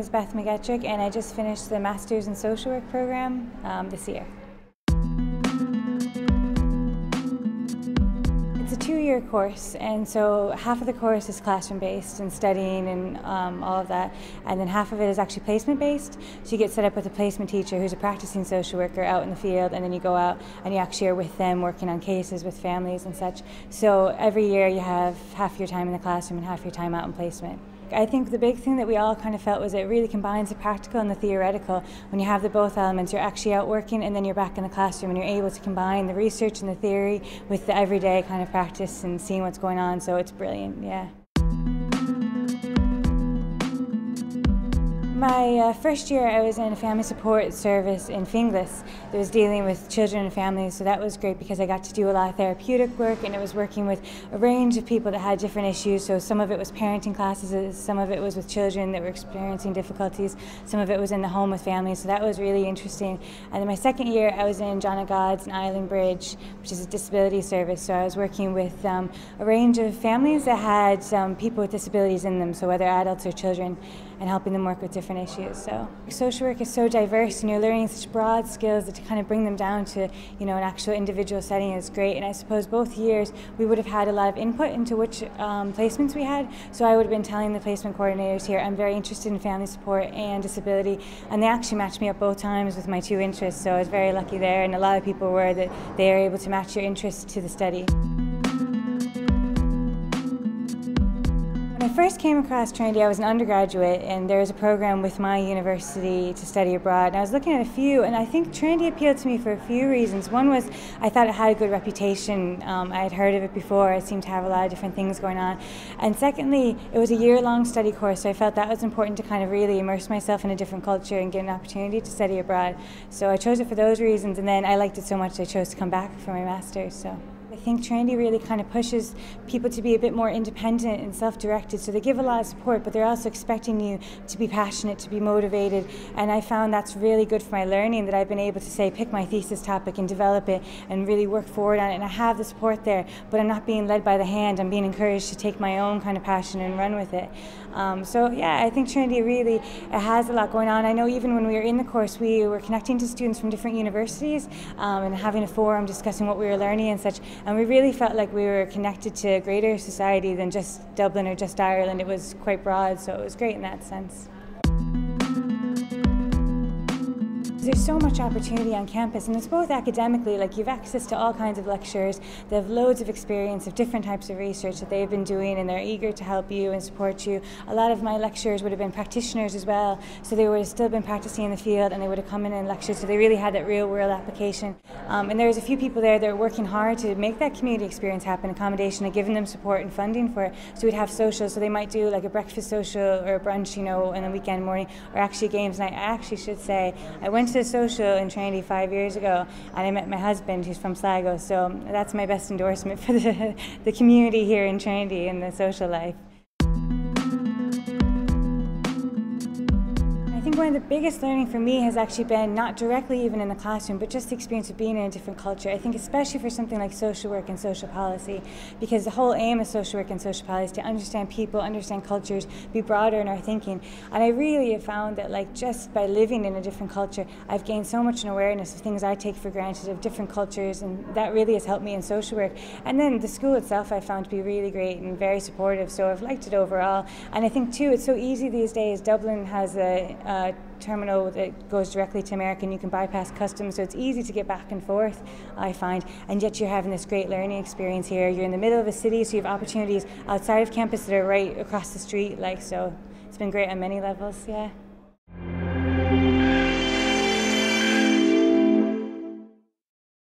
is Beth McGettrick, and I just finished the Masters in Social Work program this year. It's a 2-year course, and so half of the course is classroom-based and studying and all of that, and then half of it is actually placement-based. So you get set up with a placement teacher who's a practicing social worker out in the field, and then you go out and you actually are with them working on cases with families and such. So every year you have half your time in the classroom and half your time out in placement. I think the big thing that we all kind of felt was it really combines the practical and the theoretical. When you have the both elements, you're actually out working and then you're back in the classroom and you're able to combine the research and the theory with the everyday kind of practice and seeing what's going on, so it's brilliant, yeah. My first year I was in a family support service in Finglas that was dealing with children and families, so that was great because I got to do a lot of therapeutic work, and it was working with a range of people that had different issues. So some of it was parenting classes, some of it was with children that were experiencing difficulties, some of it was in the home with families, so that was really interesting. And then my second year I was in John O'God's in Island Bridge, which is a disability service, so I was working with a range of families that had people with disabilities in them, so whether adults or children, and helping them work with different issues. So social work is so diverse, and you're learning such broad skills that to kind of bring them down to, you know, an actual individual setting is great. And I suppose both years we would have had a lot of input into which placements we had. So I would have been telling the placement coordinators here, I'm very interested in family support and disability, and they actually matched me up both times with my 2 interests. So I was very lucky there, and a lot of people were that they are able to match your interests to the study. When I first came across Trinity, I was an undergraduate, and there was a program with my university to study abroad. And I was looking at a few, and I think Trinity appealed to me for a few reasons. One was I thought it had a good reputation. I had heard of it before. It seemed to have a lot of different things going on. And secondly, it was a year-long study course, so I felt that was important to kind of really immerse myself in a different culture and get an opportunity to study abroad. So I chose it for those reasons, and then I liked it so much I chose to come back for my master's. So I think Trinity really kind of pushes people to be a bit more independent and self-directed, so they give a lot of support, but they're also expecting you to be passionate, to be motivated, and I found that's really good for my learning, that I've been able to say pick my thesis topic and develop it and really work forward on it, and I have the support there, but I'm not being led by the hand. I'm being encouraged to take my own kind of passion and run with it. So yeah, I think Trinity really has a lot going on. I know even when we were in the course, we were connecting to students from different universities and having a forum discussing what we were learning and such, and we really felt like we were connected to a greater society than just Dublin or just Ireland. It was quite broad, so it was great in that sense. There's so much opportunity on campus, and it's both academically, like you have access to all kinds of lecturers. They have loads of experience of different types of research that they've been doing, and they're eager to help you and support you. A lot of my lecturers would have been practitioners as well, so they would have still been practicing in the field, and they would have come in and lectured, so they really had that real world application. And there was a few people there that were working hard to make that community experience happen, accommodation, and giving them support and funding for it. So we'd have socials, so they might do like a breakfast social or a brunch, you know, on a weekend morning, or actually games night. I actually should say, I went to a social in Trinity 5 years ago, and I met my husband who's from Sligo, so that's my best endorsement for the community here in Trinity and the social life. I think one of the biggest learning for me has actually been not directly even in the classroom, but just the experience of being in a different culture. I think especially for something like social work and social policy, because the whole aim of social work and social policy is to understand people, understand cultures, be broader in our thinking. And I really have found that, like, just by living in a different culture, I've gained so much an awareness of things I take for granted, of different cultures, and that really has helped me in social work. And then the school itself I found to be really great and very supportive, so I've liked it overall. And I think too, it's so easy these days. Dublin has a terminal that goes directly to America, and you can bypass customs, so it's easy to get back and forth, I find, and yet you're having this great learning experience here. You're in the middle of a city, so you have opportunities outside of campus that are right across the street, like, so it's been great on many levels, yeah.